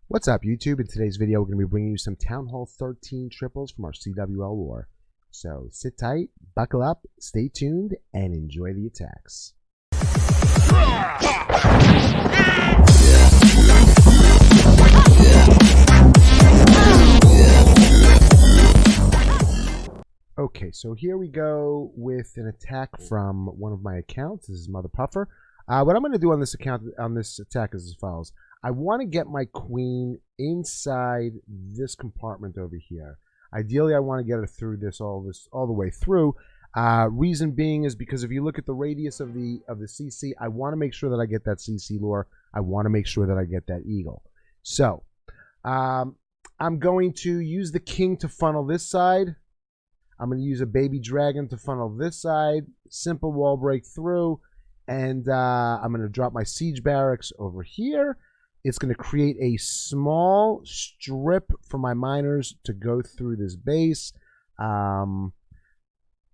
What's up, YouTube? In today's video, we're going to be bringing you some Town Hall 13 triples from our CWL war. So sit tight, buckle up, stay tuned, and enjoy the attacks. Okay, so here we go with an attack from one of my accounts. This is Mother Puffer. What I'm going to do on this attack is as follows. I want to get my queen inside this compartment over here. Ideally, I want to get her through all the way through. Reason being is because if you look at the radius of the CC, I want to make sure that I get that CC lure. I want to make sure that I get that eagle. So I'm going to use the king to funnel this side. I'm going to use a baby dragon to funnel this side. Simple wall break through. And I'm going to drop my siege barracks over here. It's going to create a small strip for my miners to go through this base. And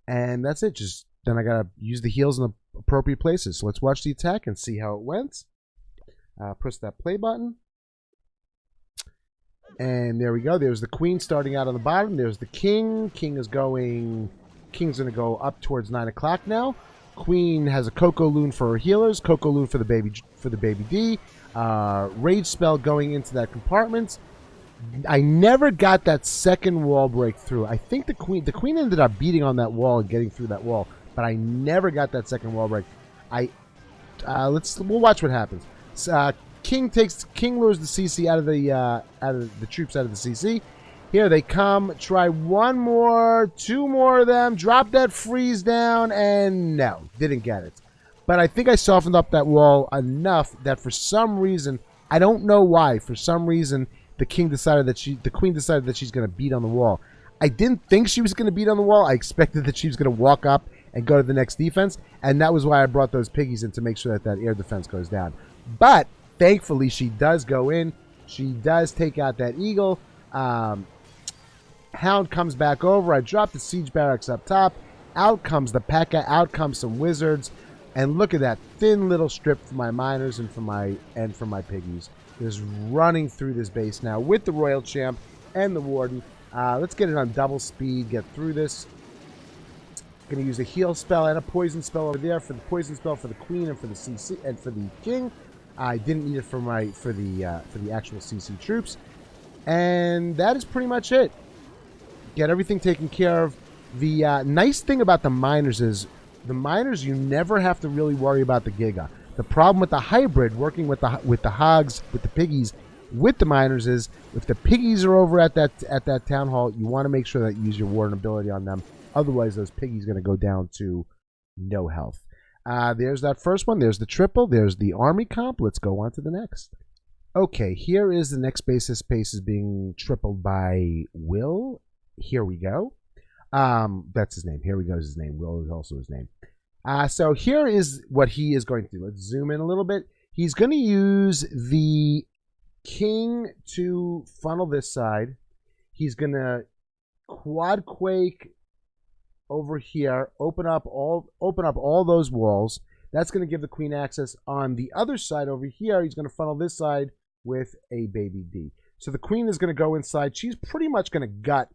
that's it. Then I got to use the heals in the appropriate places. So let's watch the attack and see how it went. Press that play button. And there we go. There's the queen starting out on the bottom. There's the king. King's going to go up towards 9 o'clock now. Queen has a Coco Loon for her healers, Coco Loon for the baby D. Rage spell going into that compartment. I never got that second wall break through. I think the queen ended up beating on that wall and getting through that wall, but I never got that second wall break. We'll watch what happens. King lures the CC out of the troops out of the CC. Here they come. Try one more, two more of them. Drop that freeze down, and no, didn't get it. But I think I softened up that wall enough that for some reason, I don't know why, for some reason, the queen decided that she's going to beat on the wall. I didn't think she was going to beat on the wall. I expected that she was going to walk up and go to the next defense, and that was why I brought those piggies in to make sure that air defense goes down. But thankfully, she does go in. She does take out that eagle. Hound comes back over. I drop the siege barracks up top. Out comes the P.E.K.K.A. Out comes some wizards. And look at that thin little strip for my miners and for my piggies. Just running through this base now with the Royal Champ and the Warden. Let's get it on double speed. Get through this. Going to use a heal spell and a poison spell over there for the poison spell for the queen and for the CC and for the king. I didn't need it for the actual CC troops. And that is pretty much it. Get everything taken care of. The nice thing about the miners is the miners, you never have to really worry about the Giga. The problem with the hybrid, working with the hogs, with the piggies, with the miners is if the piggies are over at that town hall, you want to make sure that you use your warden ability on them. Otherwise, those piggies are going to go down to no health. There's that first one. There's the triple. There's the army comp. Let's go on to the next. Okay, here is the next base. This base is being tripled by Will. Here we go. That's his name. Here we go is his name. Will is also his name. So here is what he is going to do. Let's zoom in a little bit. He's going to use the king to funnel this side. He's going to quad quake over here. Open up all those walls. That's going to give the queen access. On the other side over here, he's going to funnel this side with a baby D. So the queen is going to go inside. She's pretty much going to gut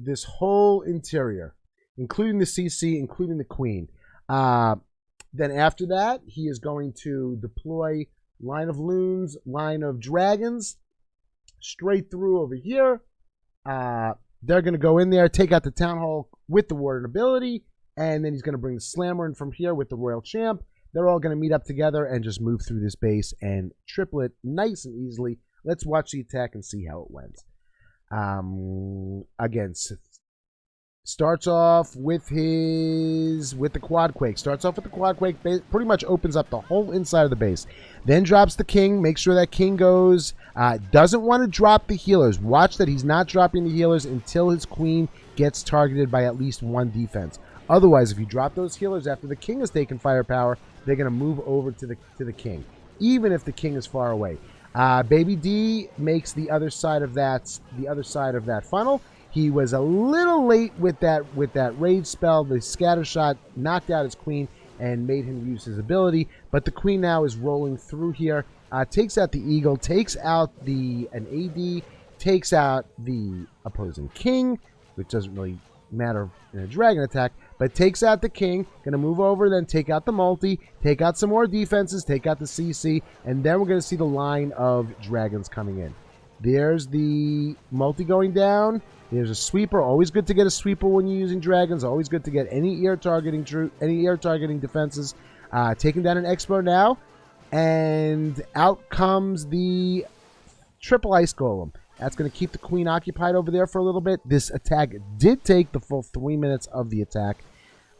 this whole interior, including the CC, including the queen. Then after that, he is going to deploy line of loons, line of dragons, straight through over here. They're going to go in there, take out the town hall with the warden ability, and then he's going to bring the slammer in from here with the royal champ. They're all going to meet up together and just move through this base and triple it nice and easily. Let's watch the attack and see how it went. Again, starts off with the quad quake. Starts off with the quad quake. Pretty much opens up the whole inside of the base. Then drops the king. Make sure that king goes. Doesn't want to drop the healers. Watch that he's not dropping the healers until his queen gets targeted by at least one defense. Otherwise, if you drop those healers after the king has taken firepower, they're going to move over to the king, even if the king is far away. Baby D makes the other side of that funnel. He was a little late with that rage spell. The scatter shot knocked out his queen and made him use his ability. But the queen now is rolling through here. takes out the eagle, takes out an AD, takes out the opposing king, which doesn't really matter in a dragon attack, but takes out the king. Going to move over, then take out the multi, take out some more defenses, take out the CC, and then we're going to see the line of dragons coming in. There's the multi going down. There's a sweeper. Always good to get a sweeper when you're using dragons. Always good to get any air targeting defenses. Taking down an expo now, and out comes the triple ice golem. That's going to keep the queen occupied over there for a little bit. This attack did take the full 3 minutes of the attack,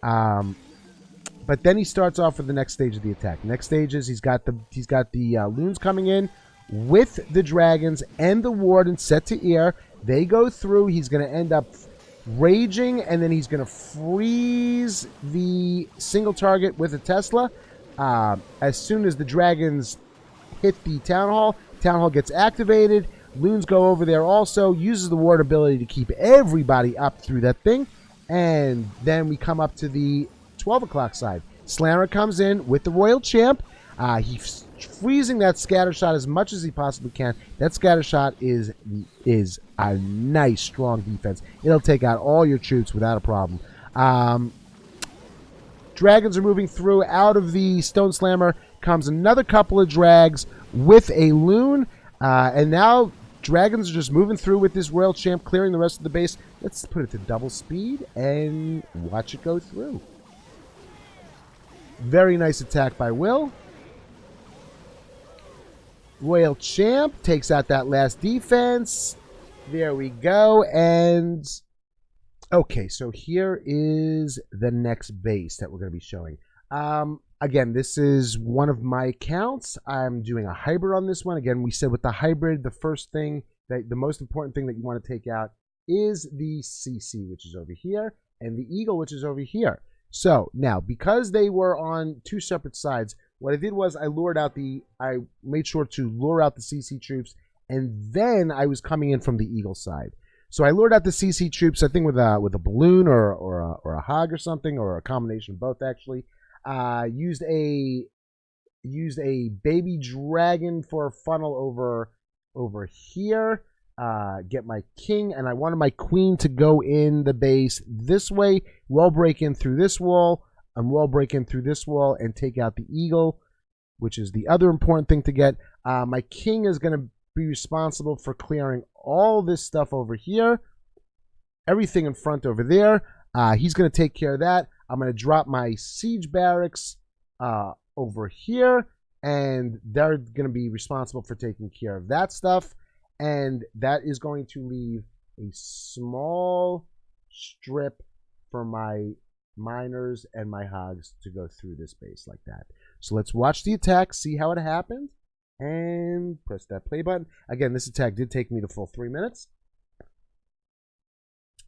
but then he starts off with the next stage of the attack. Next stage is he's got the loons coming in with the dragons and the warden set to ear. They go through. He's going to end up raging, and then he's going to freeze the single target with a Tesla. As soon as the dragons hit the town hall gets activated. Loons go over there also, uses the ward ability to keep everybody up through that thing. And then we come up to the 12 o'clock side. Slammer comes in with the Royal Champ. He's freezing that scatter shot as much as he possibly can. That scatter shot is a nice, strong defense. It'll take out all your troops without a problem. Dragons are moving through. Out of the Stone Slammer comes another couple of drags with a loon. And now dragons are just moving through with this Royal Champ, clearing the rest of the base. Let's put it to double speed and watch it go through. Very nice attack by Will. Royal Champ takes out that last defense. There we go. And okay, so here is the next base that we're going to be showing. Again, this is one of my accounts. I'm doing a hybrid on this one. Again, we said with the hybrid, the first thing, the most important thing that you want to take out is the CC, which is over here, and the Eagle, which is over here. So now, because they were on two separate sides, what I did was I made sure to lure out the CC troops, and then I was coming in from the Eagle side. So I lured out the CC troops, I think with a balloon or a hog or something, or a combination of both actually. Used a baby dragon for a funnel over here. Get my king, and I wanted my queen to go in the base this way. Wall break in through this wall, and wall break in through this wall, and take out the eagle, which is the other important thing to get. My king is going to be responsible for clearing all this stuff over here, everything in front over there. He's going to take care of that. I'm going to drop my siege barracks over here, and they're going to be responsible for taking care of that stuff. And that is going to leave a small strip for my miners and my hogs to go through this base like that. So let's watch the attack, see how it happened, and press that play button. Again, this attack did take me the full 3 minutes.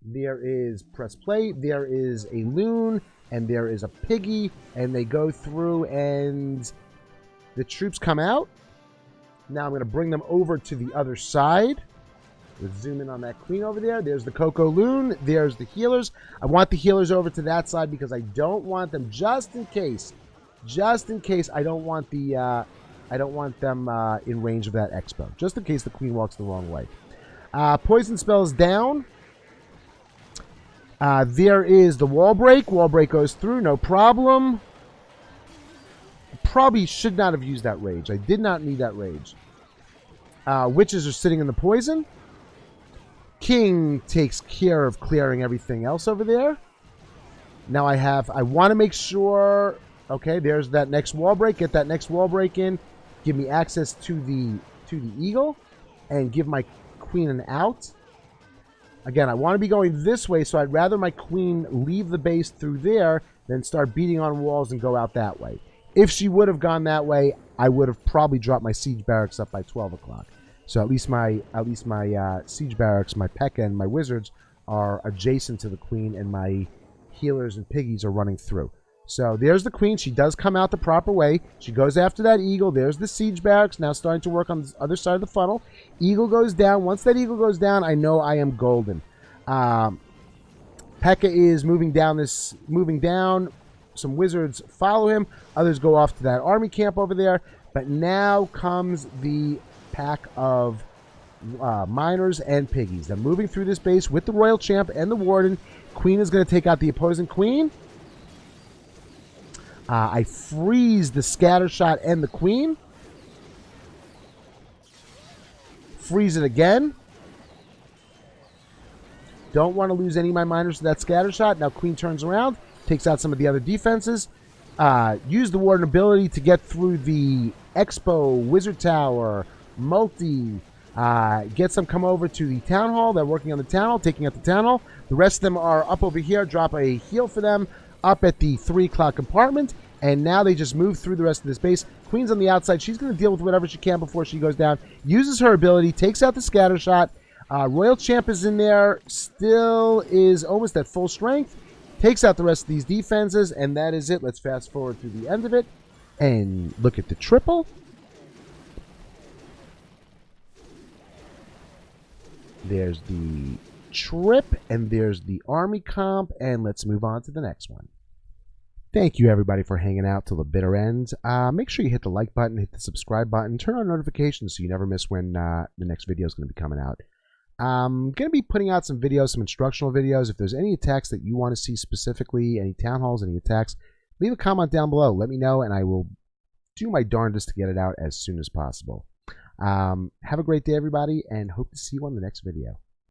There is press play, there is a loon, and there is a piggy, and they go through, and the troops come out. Now I'm going to bring them over to the other side. Let's zoom in on that queen over there. There's the Coco Loon. There's the healers. I want the healers over to that side because I don't want them, just in case, I don't want them in range of that expo. Just in case the queen walks the wrong way. Poison spells down. There is the wall break. Wall break goes through, no problem. Probably should not have used that rage. I did not need that rage. Witches are sitting in the poison. King takes care of clearing everything else over there. Now I want to make sure, okay, there's that next wall break. Get that next wall break in. Give me access to the eagle and give my queen an out. Again, I want to be going this way, so I'd rather my queen leave the base through there than start beating on walls and go out that way. If she would have gone that way, I would have probably dropped my siege barracks up by 12 o'clock. So at least my siege barracks, my P.E.K.K.A. and my wizards are adjacent to the queen, and my healers and piggies are running through. So there's the queen. She does come out the proper way. She goes after that eagle. There's the siege barracks now starting to work on the other side of the funnel. Eagle goes down. Once that eagle goes down, I know I am golden. P.E.K.K.A. is moving down. Some wizards follow him. Others go off to that army camp over there. But now comes the pack of miners and piggies. They're moving through this base with the royal champ and the warden. Queen is going to take out the opposing queen. I freeze the scatter shot and the queen. Freeze it again. Don't want to lose any of my miners to that scatter shot. Now queen turns around, takes out some of the other defenses. Use the warden ability to get through the expo, wizard tower, multi. Get some come over to the town hall. They're working on the town hall, taking out the town hall. The rest of them are up over here. Drop a heal for them up at the 3 o'clock compartment. And now they just move through the rest of this base. Queen's on the outside. She's going to deal with whatever she can before she goes down. Uses her ability, takes out the scatter shot. Royal Champ is in there. Still is almost at full strength. Takes out the rest of these defenses. And that is it. Let's fast forward to the end of it. And look at the triple. There's the trip. And there's the army comp. And let's move on to the next one. Thank you, everybody, for hanging out till the bitter end. Make sure you hit the like button, hit the subscribe button, turn on notifications so you never miss when the next video is going to be coming out. I'm going to be putting out some videos, some instructional videos. If there's any attacks that you want to see specifically, any town halls, any attacks, leave a comment down below. Let me know, and I will do my darndest to get it out as soon as possible. Have a great day, everybody, and hope to see you on the next video.